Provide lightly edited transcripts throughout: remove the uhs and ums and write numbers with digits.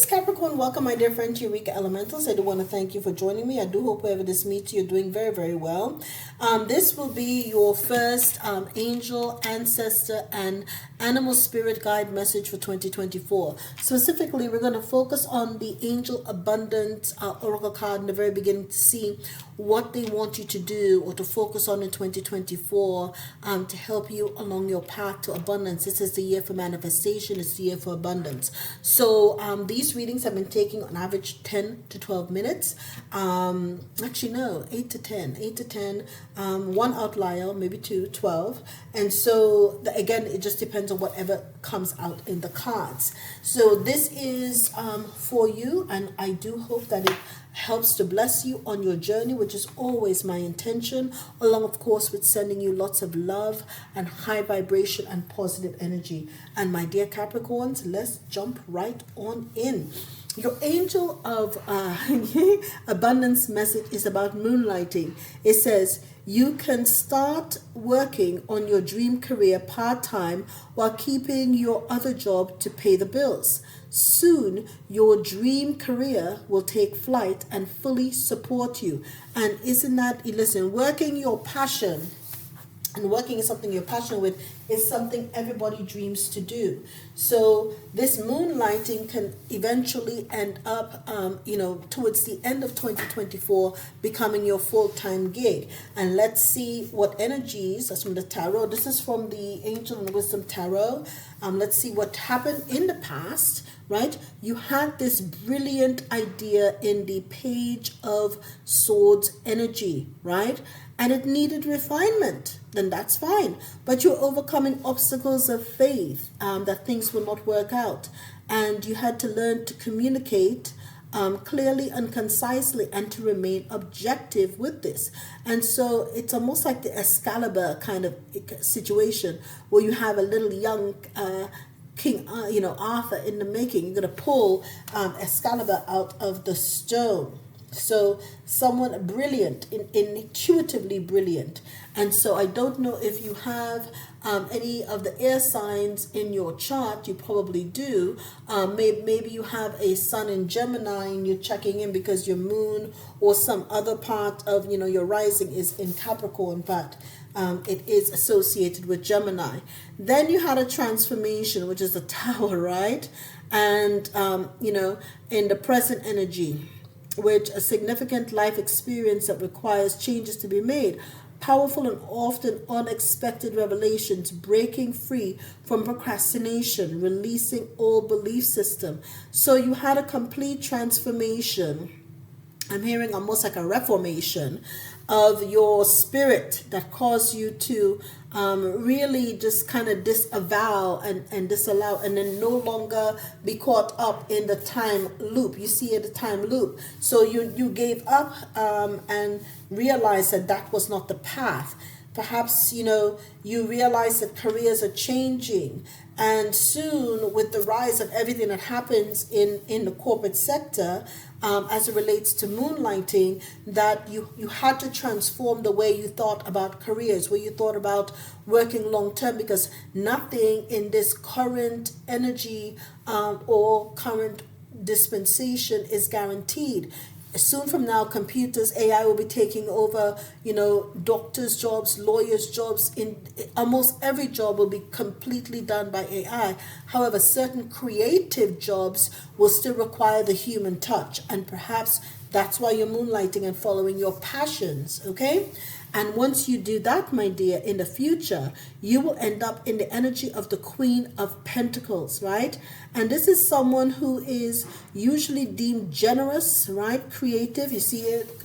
Greetings, Capricorn. Welcome, my dear friend, to Eureka Elementals. I do want to thank you for joining me. I do hope wherever this meets you're doing very, very well. This will be your first angel, ancestor, and animal spirit guide message for 2024. Specifically, we're going to focus on the angel abundance oracle card in the very beginning to see what they want you to do or to focus on in 2024 to help you along your path to abundance. This is the year for manifestation. It's the year for abundance. So these readings have been taking on average 10 to 12 minutes. Actually, no, 8 to 10. 8 to 10. One outlier, maybe 2, 12. And so, again, it just depends on whatever comes out in the cards. So this is for you, and I do hope that it helps to bless you on your journey, which is always my intention, along, of course, with sending you lots of love and high vibration and positive energy. And my dear Capricorns, let's jump right on in. Your angel of abundance message is about moonlighting. It says, you can start working on your dream career part-time while keeping your other job to pay the bills. Soon, your dream career will take flight and fully support you. And isn't that, listen, working your passion and working is something you're passionate with is something everybody dreams to do. So this moonlighting can eventually end up, towards the end of 2024, becoming your full-time gig. And let's see what energies, that's from the tarot. This is from the Angel and Wisdom Tarot. Let's see what happened in the past, right? You had this brilliant idea in the Page of Swords energy, right? And it needed refinement, then that's fine. But you're overcoming obstacles of faith, that things will not work out. And you had to learn to communicate clearly and concisely and to remain objective with this. And so it's almost like the Excalibur kind of situation where you have a little young King, Arthur in the making. You're going to pull Excalibur out of the stone. So someone brilliant, intuitively brilliant. And so I don't know if you have any of the air signs in your chart. You probably do. Maybe you have a sun in Gemini and you're checking in because your moon or some other part of your rising is in Capricorn, but it is associated with Gemini. Then you had a transformation, which is a tower, right? And in the present energy, which a significant life experience that requires changes to be made, powerful and often unexpected revelations, breaking free from procrastination, releasing old belief system. So you had a complete transformation. I'm hearing almost like a reformation of your spirit that caused you to really just kind of disavow and disallow and then no longer be caught up in the time loop. You see the time loop. So you gave up and realized that was not the path. Perhaps, you realize that careers are changing. And soon, with the rise of everything that happens in the corporate sector, as it relates to moonlighting, that you had to transform the way you thought about careers, where you thought about working long term, because nothing in this current energy or current dispensation is guaranteed. Soon from now, computers, AI will be taking over, doctors' jobs, lawyers' jobs. In almost every job will be completely done by AI. However, certain creative jobs will still require the human touch. And perhaps that's why you're moonlighting and following your passions, okay? And once you do that, my dear, in the future, you will end up in the energy of the Queen of Pentacles, right? And this is someone who is usually deemed generous, right? Creative. You see it,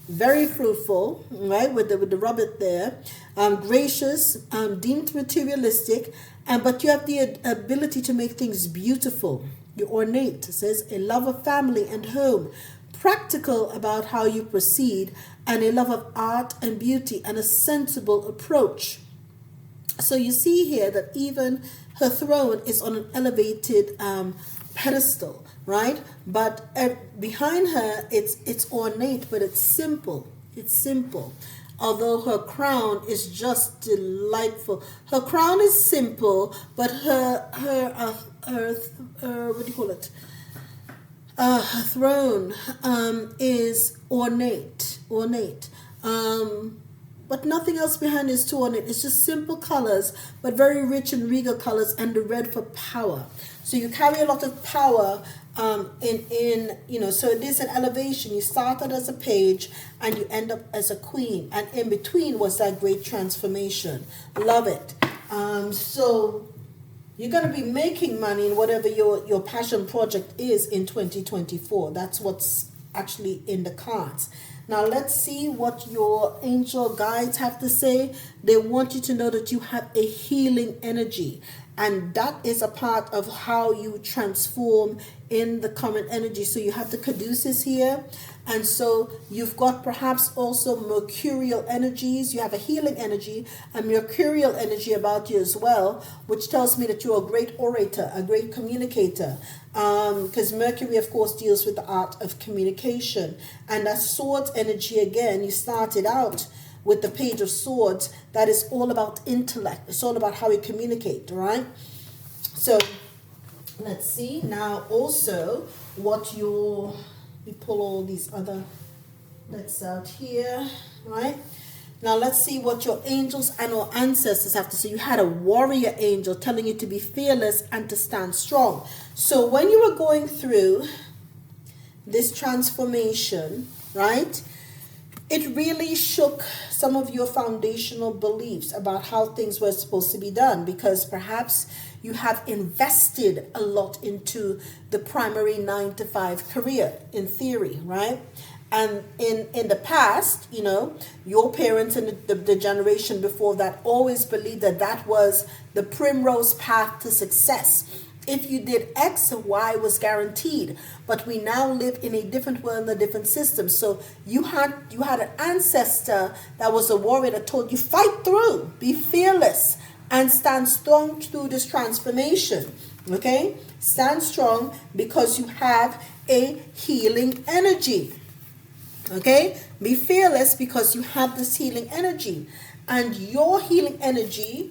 very fruitful, right? With the rabbit there. Gracious, deemed materialistic, but you have the ability to make things beautiful. You're ornate. It says a love of family and home. Practical about how you proceed, and a love of art and beauty and a sensible approach. So you see here that even her throne is on an elevated pedestal, right? But behind her, it's ornate, but it's simple. It's simple. Although her crown is just delightful. Her crown is simple, but her what do you call it? A throne is ornate. But nothing else behind is too ornate. It's just simple colors, but very rich and regal colors, and the red for power. So you carry a lot of power so it is an elevation. You started as a page and you end up as a queen, and in between was that great transformation. Love it. So you're going to be making money in whatever your passion project is in 2024. That's what's actually in the cards. Now let's see what your angel guides have to say. They want you to know that you have a healing energy, and that is a part of how you transform in the current energy. So you have the caduceus here, and so you've got perhaps also mercurial energies. You have a healing energy, a mercurial energy about you as well, which tells me that you're a great orator, a great communicator, because Mercury, of course, deals with the art of communication. And that swords energy, again, you started out with the page of swords. That is all about intellect. It's all about how we communicate, right? So let's see now also what your, we pull all these other let's out here, right? Now let's see what your angels and or ancestors have to say. You had a warrior angel telling you to be fearless and to stand strong. So when you were going through this transformation, right, it really shook some of your foundational beliefs about how things were supposed to be done, because perhaps you have invested a lot into the primary 9-to-5 career in theory, right? And in the past, your parents and the generation before that always believed that that was the primrose path to success. If you did X, Y was guaranteed. But we now live in a different world, in a different system. So you had an ancestor that was a warrior that told you, fight through, be fearless, and stand strong through this transformation. Okay? Stand strong because you have a healing energy. Okay? Be fearless because you have this healing energy. And your healing energy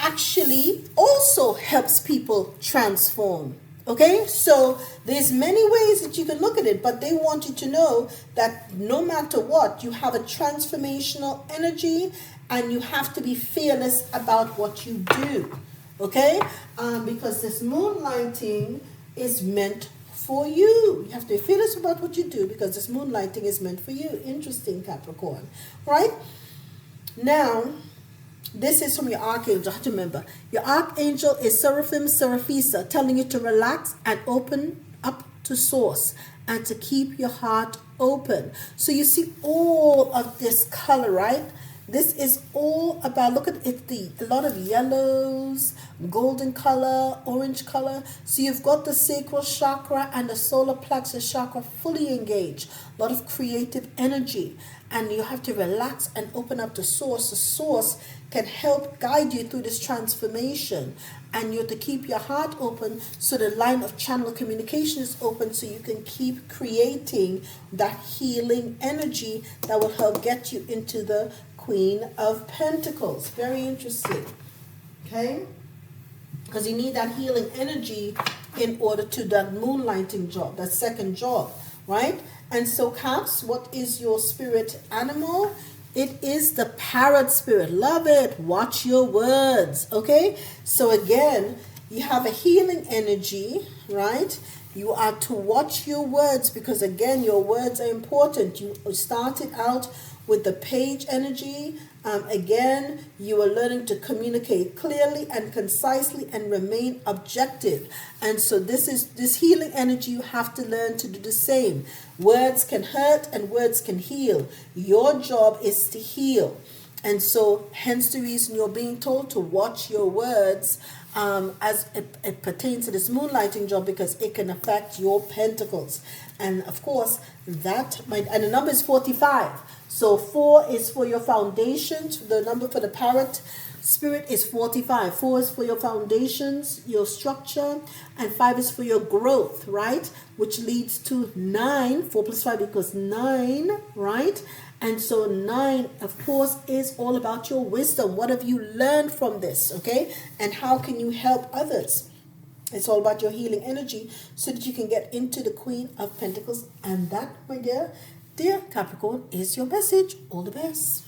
actually also helps people transform. Okay? So there's many ways that you can look at it, but they want you to know that no matter what, you have a transformational energy and you have to be fearless about what you do. Okay? Because this moonlighting is meant for you. You have to be fearless about what you do because this moonlighting is meant for you. Interesting, Capricorn. Right? Now, this is from your archangel. I have to remember. Your archangel is Seraphim Seraphisa, telling you to relax and open up to source and to keep your heart open. So you see all of this color, right? This is all about, look at it, a lot of yellows, golden color, orange color. So you've got the sacral chakra and the solar plexus chakra fully engaged. A lot of creative energy. And you have to relax and open up to source. The source can help guide you through this transformation. And you have to keep your heart open so the line of channel of communication is open so you can keep creating that healing energy that will help get you into the Queen of Pentacles. Very interesting. Okay? Because you need that healing energy in order to that moonlighting job, that second job, right? And so, Caps, what is your spirit animal? It is the parrot spirit. Love it. Watch your words. Okay? So again, you have a healing energy, right? You are to watch your words because again, your words are important. You started out with the page energy. Again, you are learning to communicate clearly and concisely and remain objective. And so this healing energy, you have to learn to do the same. Words can hurt and words can heal. Your job is to heal. And so hence the reason you're being told to watch your words as it pertains to this moonlighting job, because it can affect your pentacles. And of course, and the number is 45. So 4 is for your foundations. The number for the parrot spirit is 45. 4 is for your foundations, your structure, and 5 is for your growth, right? Which leads to 9. 4 plus 5 equals 9, right? And so 9, of course, is all about your wisdom. What have you learned from this, okay? And how can you help others? It's all about your healing energy so that you can get into the Queen of Pentacles. And that, my dear Capricorn, is your message. All the best.